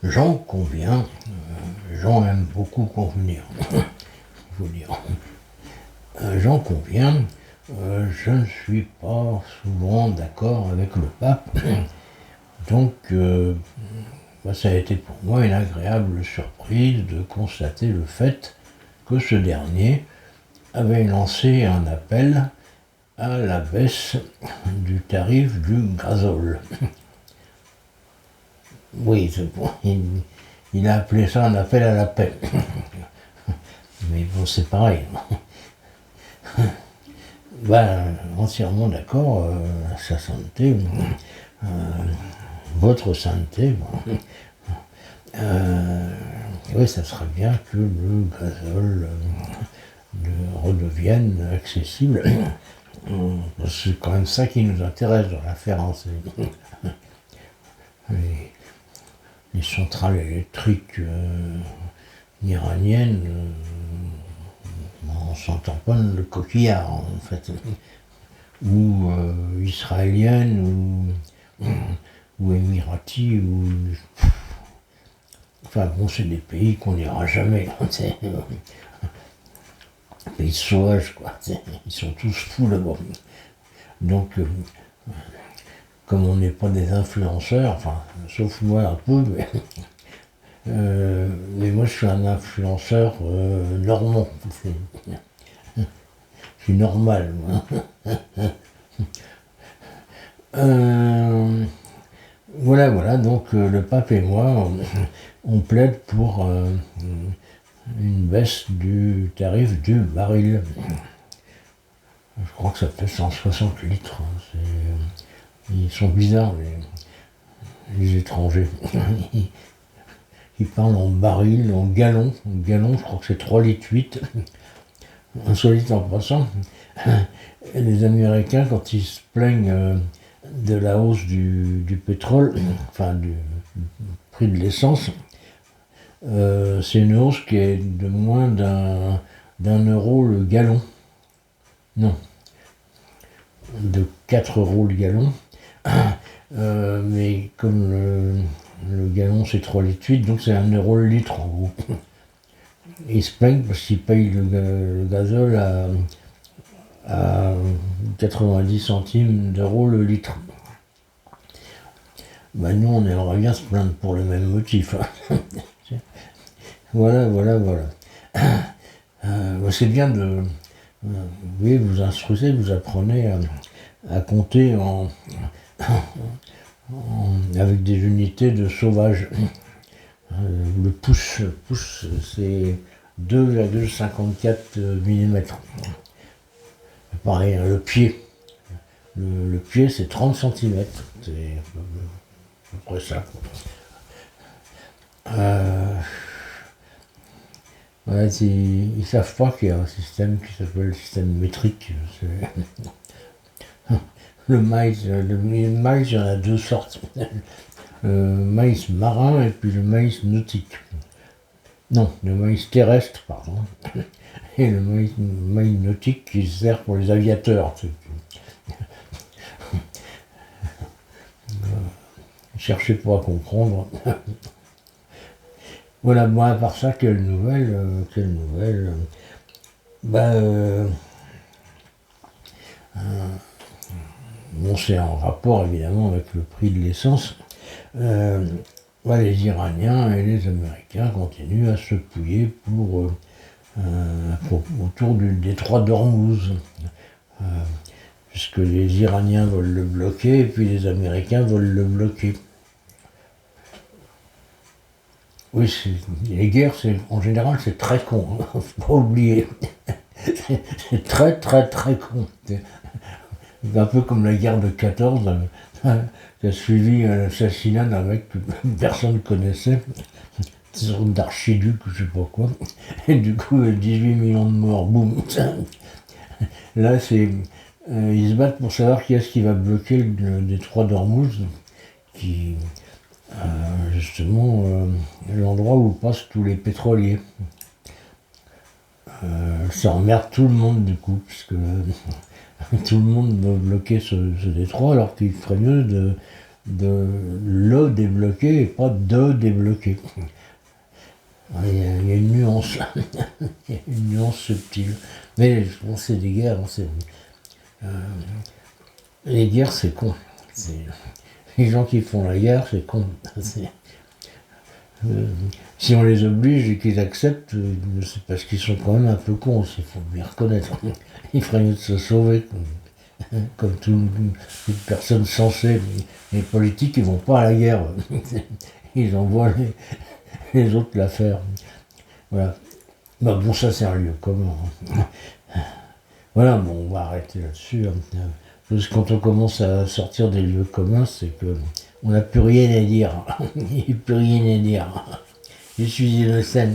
J'en conviens, Jean aime beaucoup convenir, il faut dire. J'en conviens, je ne suis pas souvent d'accord avec le pape, donc ça a été pour moi une agréable surprise de constater le fait que ce dernier avait lancé un appel à la baisse du tarif du gazole. Oui, il a appelé ça un appel à la paix. Mais bon, c'est pareil. Entièrement d'accord, sa sainteté, votre sainteté. Oui, ça serait bien que le gazole redevienne accessible. C'est quand même ça qui nous intéresse dans l'affaire. Hein, les centrales électriques iraniennes, on s'entend pas le coquillard en fait, ou israéliennes, ou émiratis, enfin bon, c'est des pays qu'on n'ira jamais. Pays sauvages, quoi. Ils sont tous fous là-bas. Donc, comme on n'est pas des influenceurs, enfin, sauf moi un peu, mais moi je suis un influenceur normand. Je suis normal, moi. Voilà, donc le pape et moi, on plaide pour une baisse du tarif du baril. Je crois que ça fait 160 litres. Ils sont bizarres, les étrangers. Ils parlent en baril, en gallons. En gallons, je crois que c'est 3 litres 8. Insolite en passant. Les Américains, quand ils se plaignent de la hausse du pétrole, enfin du prix de l'essence, c'est une hausse qui est de moins d'un euro le gallon. Non, de 4 euros le gallon. Mais comme le gallon c'est 3 litres 8, donc c'est 1 euro le litre en gros. Ils se plaignent parce qu'ils payent le gazole à 90 centimes d'euros le litre. Nous on aimerait bien se plaindre pour le même motif. Voilà. C'est bien de... vous instruisez, vous apprenez à compter avec des unités de sauvage. Le pouce c'est 2,54 mm. Pareil, le pied. Le pied c'est 30 cm. C'est à peu près ça. Ils savent pas qu'il y a un système qui s'appelle le système métrique. Le maïs, il y en a deux sortes. Le maïs marin et puis le maïs nautique. Non, le maïs terrestre, pardon. Et le maïs nautique qui sert pour les aviateurs. Cherchez pas à comprendre. Voilà, à part ça, quelle nouvelle. C'est en rapport évidemment avec le prix de l'essence. Les Iraniens et les Américains continuent à se pouiller autour du détroit d'Ormuz. Puisque les Iraniens veulent le bloquer et puis les Américains veulent le bloquer. Oui, les guerres, en général, c'est très con, hein, faut pas oublier. C'est très con. C'est un peu comme la guerre de 14, qui a suivi l'assassinat d'un mec que personne ne connaissait, une sorte d'archiduc, je sais pas quoi, et du coup, 18 millions de morts, boum. Là, ils se battent pour savoir qui est-ce qui va bloquer le détroit d'Ormuz, qui... justement l'endroit où passent tous les pétroliers. Ça emmerde tout le monde du coup, puisque tout le monde veut bloquer ce détroit, alors qu'il ferait mieux de le débloquer et pas de débloquer. Il y a une nuance, il y a une nuance subtile. Mais bon, c'est des guerres, les guerres c'est con. Les gens qui font la guerre c'est con. Si on les oblige et qu'ils acceptent, c'est parce qu'ils sont quand même un peu cons, il faut bien reconnaître. Il ferait mieux de se sauver, comme toute personne sensée. Les politiques, ils vont pas à la guerre. Ils envoient les autres la faire. Voilà. Bah bon, ça c'est un lieu commun. Voilà, bon, on va arrêter là-dessus. Parce que quand on commence à sortir des lieux communs, c'est que on n'a plus rien à dire. Il n'y a plus rien à dire. Je suis innocent.